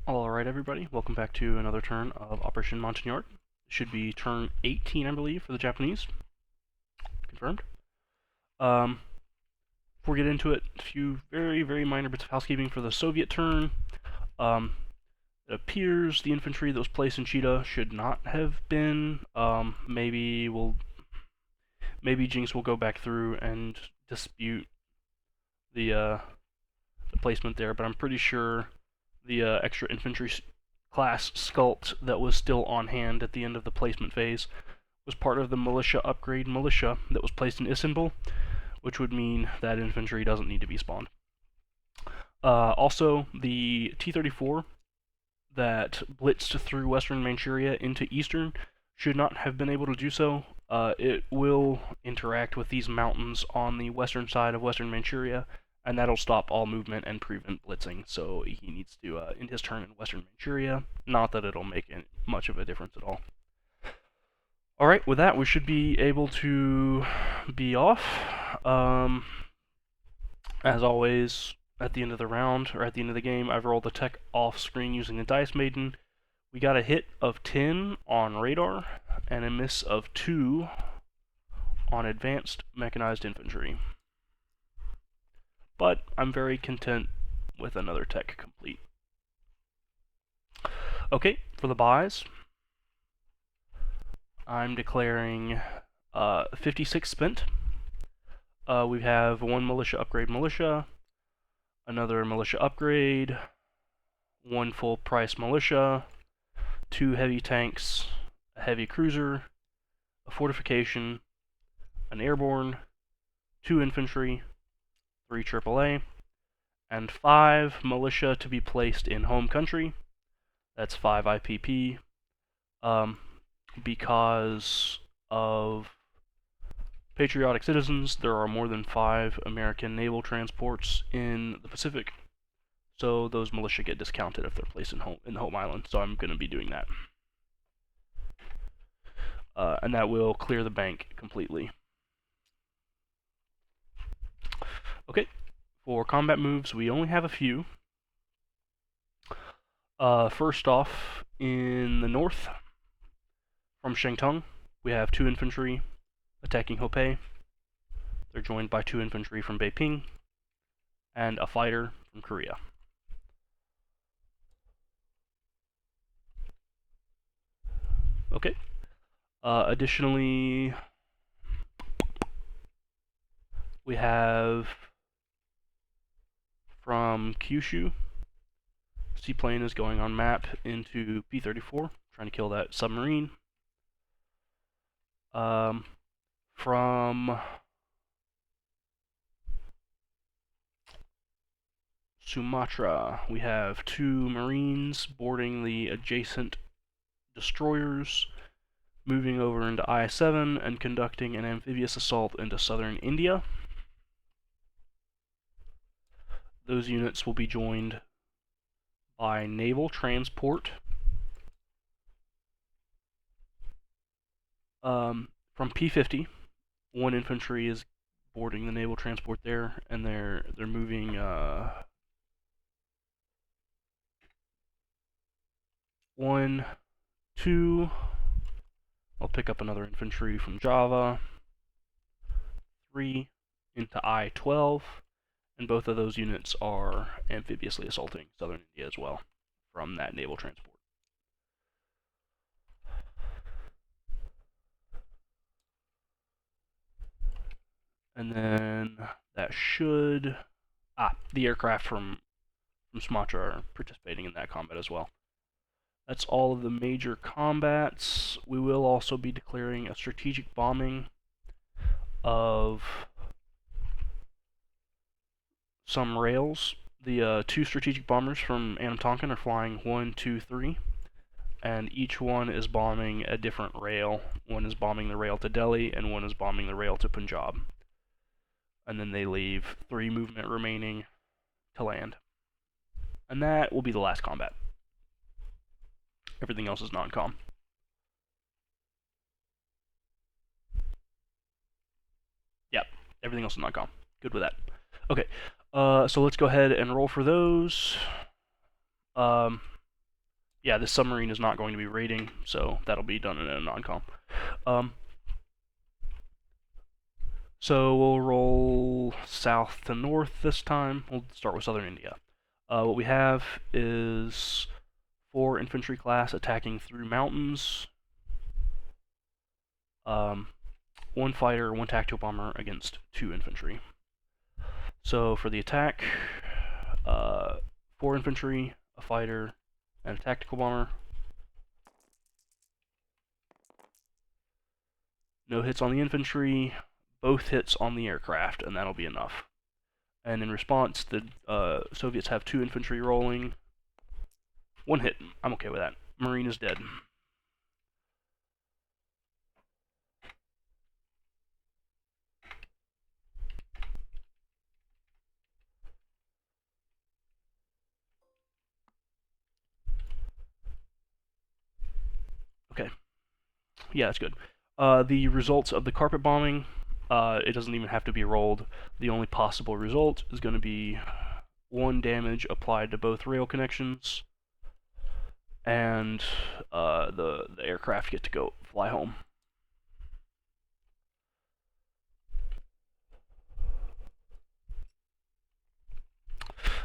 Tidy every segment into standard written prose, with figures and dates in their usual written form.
Alright everybody, welcome back to another turn of Operation Montagnard. Should be turn 18, I believe, for the Japanese. Confirmed. Before we get into it, a few very minor bits of housekeeping for the Soviet turn. It appears the infantry that was placed in Cheetah should not have been. Maybe Jinx will go back through and dispute the placement there, but I'm pretty sure the extra infantry class sculpt that was still on hand at the end of the placement phase was part of the militia upgrade militia that was placed in Istanbul, which would mean that infantry doesn't need to be spawned. Also, the T-34 that blitzed through western Manchuria into eastern should not have been able to do so. It will interact with these mountains on the western side of western Manchuria, and that'll stop all movement and prevent blitzing, so he needs to end his turn in western Manchuria. Not that it'll make much of a difference at all. Alright, with that, we should be able to be off. As always, at the end of the round, or at the end of the game, I've rolled the tech off screen using the Dice Maiden. We got a hit of 10 on radar, and a miss of 2 on advanced mechanized infantry. But I'm very content with another tech complete. Okay, for the buys, I'm declaring 56 spent. We have one militia upgrade militia, another militia upgrade, one full price militia, 2 heavy tanks, a heavy cruiser, a fortification, an airborne, 2 infantry, 3 AAA, and 5 militia to be placed in home country. That's 5 IPP. Because of patriotic citizens, there are more than 5 American naval transports in the Pacific, so those militia get discounted if they're placed in the home island, so I'm going to be doing that. And that will clear the bank completely. Okay, for combat moves, we only have a few. First off, in the north, from Shangtung, we have 2 infantry attacking Hopei. They're joined by 2 infantry from Beiping, and a fighter from Korea. Okay. Additionally, we have from Kyushu, seaplane is going on map into P-34, trying to kill that submarine. From Sumatra, we have 2 Marines boarding the adjacent destroyers, moving over into I-7 and conducting an amphibious assault into southern India. Those units will be joined by naval transport from P-50. 1 infantry is boarding the naval transport there, and they're moving 1, 2. I'll pick up another infantry from Java. 3 into I-12, and both of those units are amphibiously assaulting southern India as well from that naval transport. And then that should... the aircraft from Sumatra are participating in that combat as well. That's all of the major combats. We will also be declaring a strategic bombing of some rails. The 2 strategic bombers from Anam Tonkin are flying 1, 2, 3, and each one is bombing a different rail. One is bombing the rail to Delhi, and one is bombing the rail to Punjab. And then they leave 3 movement remaining to land. And that will be the last combat. Everything else is non-com. Yep, everything else is non-com. Good with that. Okay, so let's go ahead and roll for those. yeah, this submarine is not going to be raiding, so that'll be done in a non-com. So we'll roll south to north this time. We'll start with southern India. What we have is 4 infantry class attacking through mountains. 1 fighter, 1 tactical bomber against 2 infantry. So for the attack, 4 infantry, a fighter, and a tactical bomber. No hits on the infantry, both hits on the aircraft, and that'll be enough. And in response, the Soviets have 2 infantry rolling. 1 hit. I'm okay with that. Marine is dead. Okay. Yeah, that's good. The results of the carpet bombing, it doesn't even have to be rolled. The only possible result is going to be 1 damage applied to both rail connections, and the aircraft get to go fly home.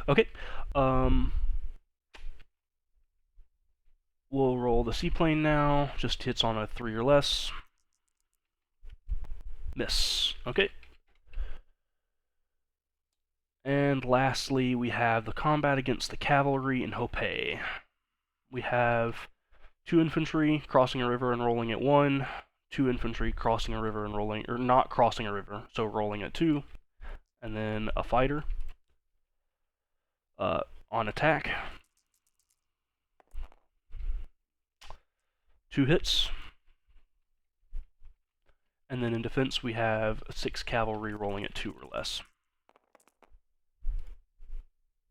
Okay. We'll roll the seaplane now. Just hits on a 3 or less. Miss. Okay. And lastly, we have the combat against the cavalry in Hopei. We have 2 infantry crossing a river and rolling at 1, 2 infantry crossing a river and rolling, or not crossing a river, so rolling at 2, and then a fighter on attack. 2 hits. And then in defense, we have 6 cavalry rolling at 2 or less.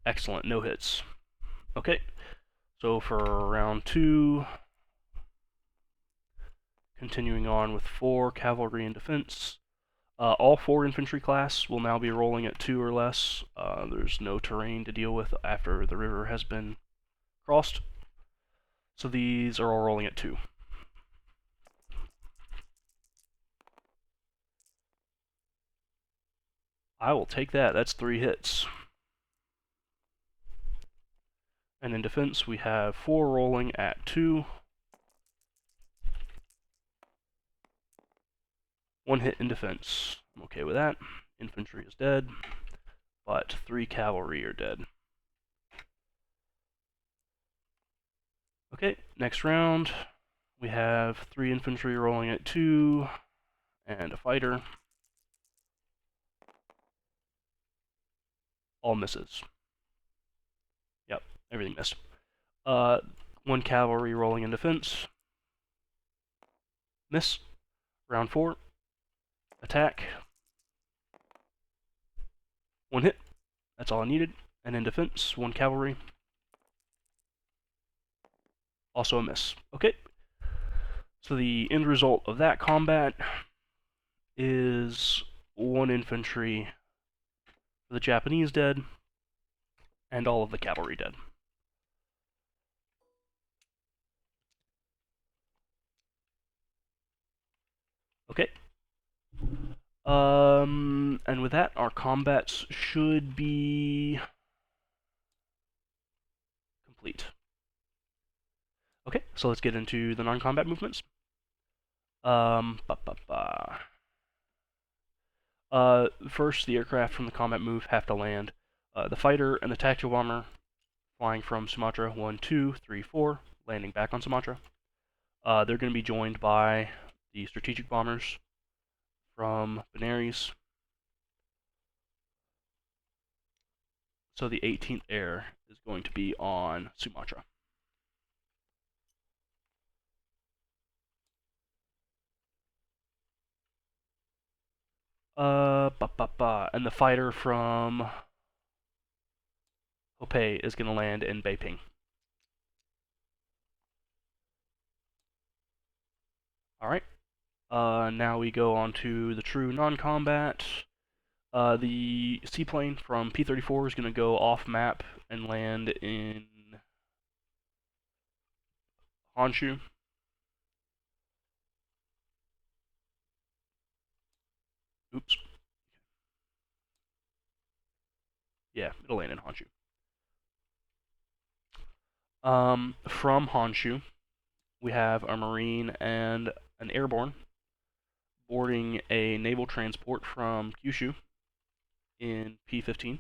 Excellent, no hits. Okay, so for round 2, continuing on with 4 cavalry in defense. All 4 infantry class will now be rolling at 2 or less. There's no terrain to deal with after the river has been crossed. So these are all rolling at 2. I will take that. That's 3 hits. And in defense, we have 4 rolling at 2. 1 hit in defense. I'm okay with that. Infantry is dead, but 3 cavalry are dead. Okay, next round. We have 3 infantry rolling at 2, and a fighter. All misses. Yep, everything missed. 1 cavalry rolling in defense. Miss. Round 4. Attack. 1 hit. That's all I needed. And in defense, 1 cavalry. Also a miss. Okay. So the end result of that combat is 1 infantry for the Japanese dead, and all of the cavalry dead. Okay. And with that, our combats should be complete. Okay, so let's get into the non-combat movements. First, the aircraft from the combat move have to land. The fighter and the tactical bomber flying from Sumatra 1, 2, 3, 4, landing back on Sumatra. They're going to be joined by the strategic bombers from Benares. So the 18th Air is going to be on Sumatra. And the fighter from Hopei is going to land in Beiping. Alright. Now we go on to the true non-combat. The seaplane from P-34 is going to go off map and land in Honshu. Oops. Yeah, it'll land in Honshu. From Honshu, we have a Marine and an Airborne boarding a naval transport from Kyushu in P-15.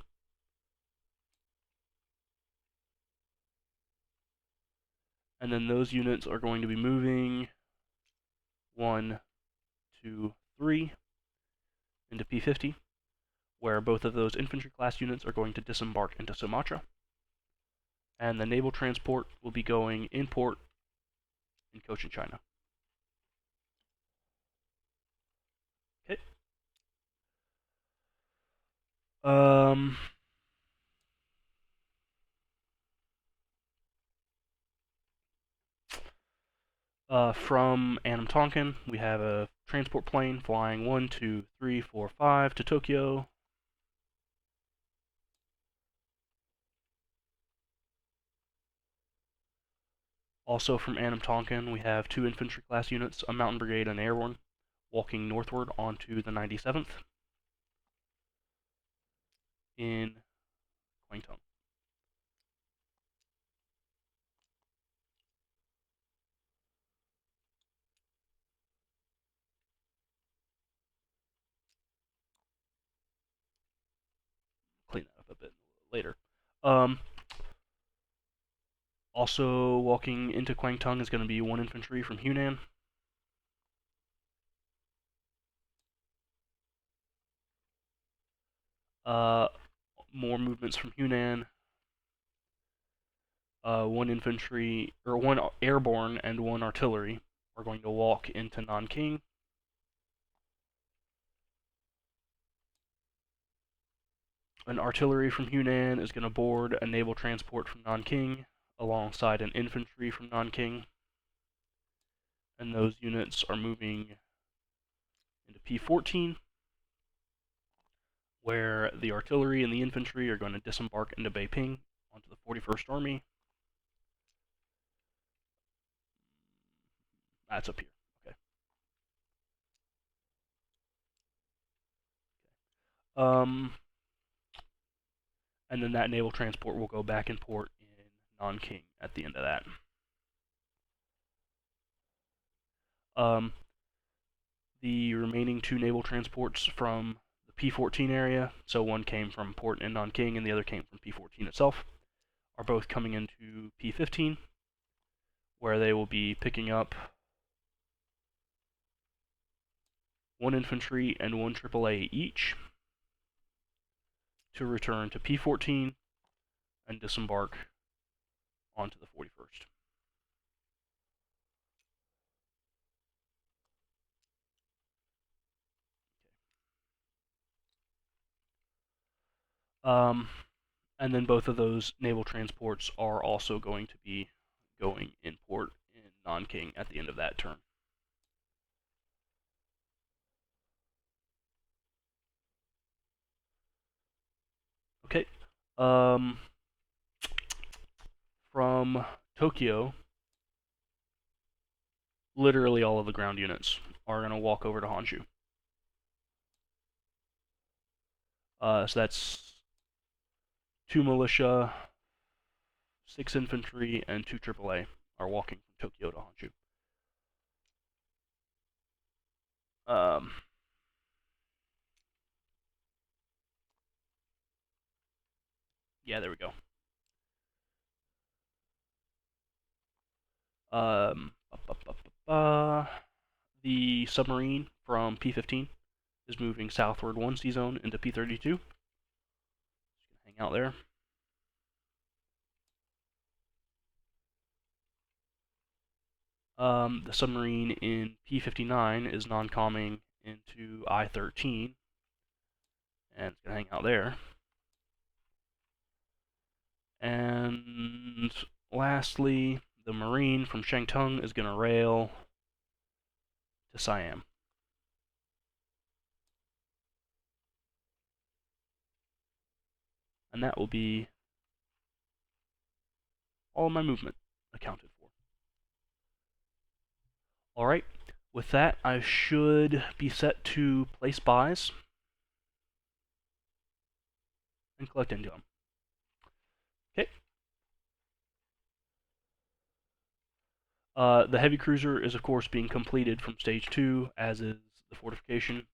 And then those units are going to be moving 1, 2, 3 into P-50, where both of those infantry class units are going to disembark into Sumatra. And the naval transport will be going in port in Cochin, China. Okay. From Anam Tonkin, we have a transport plane flying 1, 2, 3, 4, 5 to Tokyo. Also from Anam Tonkin, we have 2 infantry class units, a mountain brigade and airborne, walking northward onto the 97th in Kwangtung. Clean that up a bit later. Also walking into Kwangtung is going to be 1 infantry from Hunan. More movements from Hunan. 1 infantry, or 1 airborne and 1 artillery are going to walk into Nanking. An artillery from Hunan is going to board a naval transport from Nanking alongside an infantry from Nanking. And those units are moving into P-14, where the artillery and the infantry are going to disembark into Beiping onto the 41st Army. That's up here. Okay. And then that naval transport will go back in port in Nanking at the end of that. The remaining 2 naval transports from the P-14 area, so one came from port in Nanking and the other came from P-14 itself, are both coming into P-15, where they will be picking up 1 infantry and 1 AAA each to return to P-14 and disembark onto the 41st. And then both of those naval transports are also going to be going in port in Nanking at the end of that turn. Okay. From Tokyo, literally all of the ground units are going to walk over to Honshu. So that's 2 militia, 6 infantry, and 2 AAA are walking from Tokyo to Honshu. Yeah, there we go. The submarine from P-15 is moving southward 1 sea zone into P-32. Hang out there. The submarine in P-59 is non-comming into I-13, and it's going to hang out there. And lastly, the Marine from Shangtung is going to rail to Siam. And that will be all of my movement accounted for. Alright, with that, I should be set to place buys and collect income. Okay. The heavy cruiser is, of course, being completed from stage 2, as is the fortification.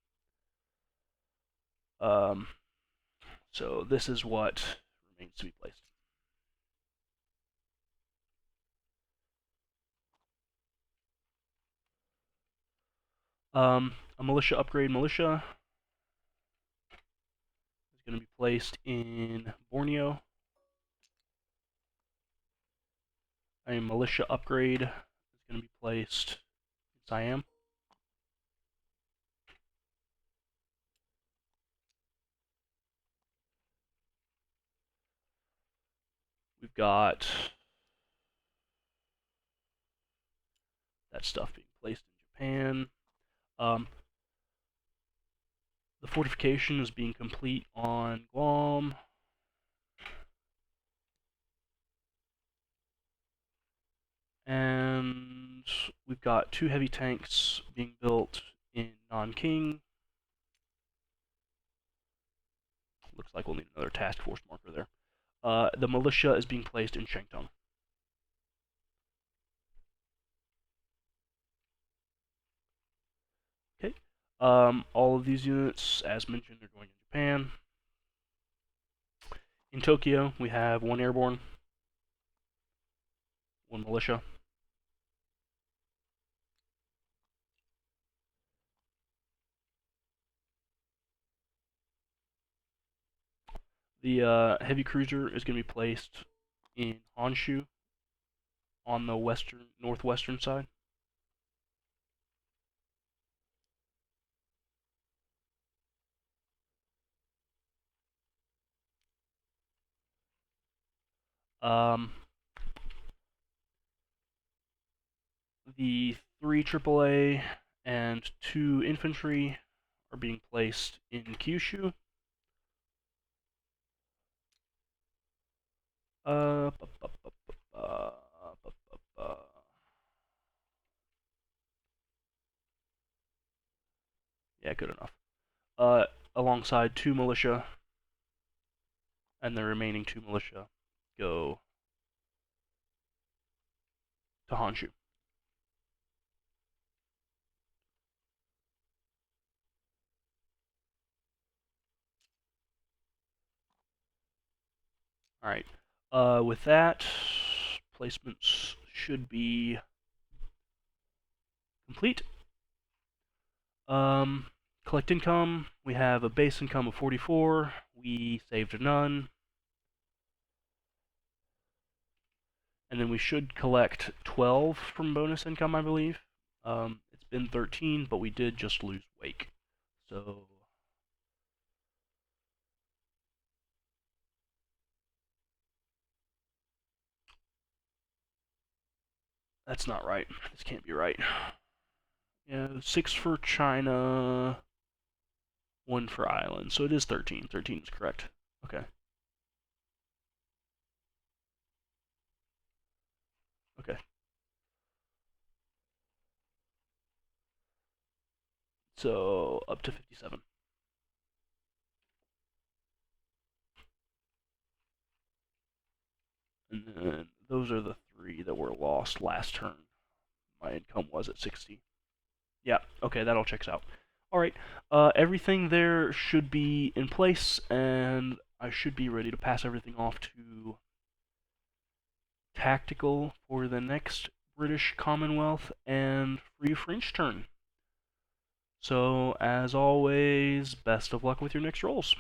So this is what remains to be placed. A militia upgrade militia is going to be placed in Borneo. A militia upgrade is going to be placed in Siam. We've got that stuff being placed in Japan. The fortification is being complete on Guam. And we've got 2 heavy tanks being built in Nanking. Looks like we'll need another task force marker there. The militia is being placed in Shangtung. Okay. All of these units, as mentioned, are going in Japan. In Tokyo, we have 1 airborne, 1 militia. The heavy cruiser is going to be placed in Honshu on the northwestern side. The 3 AAA and 2 infantry are being placed in Kyushu. Yeah, good enough. Alongside 2 militia, and the remaining 2 militia go to Honshu. Alright. With that, placements should be complete. Collect income. We have a base income of 44. We saved none. And then we should collect 12 from bonus income, I believe. It's been 13, but we did just lose Wake. So that's not right. This can't be right. Yeah, 6 for China, 1 for Ireland. So it is 13. 13 is correct. Okay. Okay. So up to 57. And then those are the 3 that were lost last turn. My income was at 60. Yeah, okay, that all checks out. Alright, everything there should be in place, and I should be ready to pass everything off to Tactical for the next British Commonwealth and Free French turn. So, as always, best of luck with your next rolls.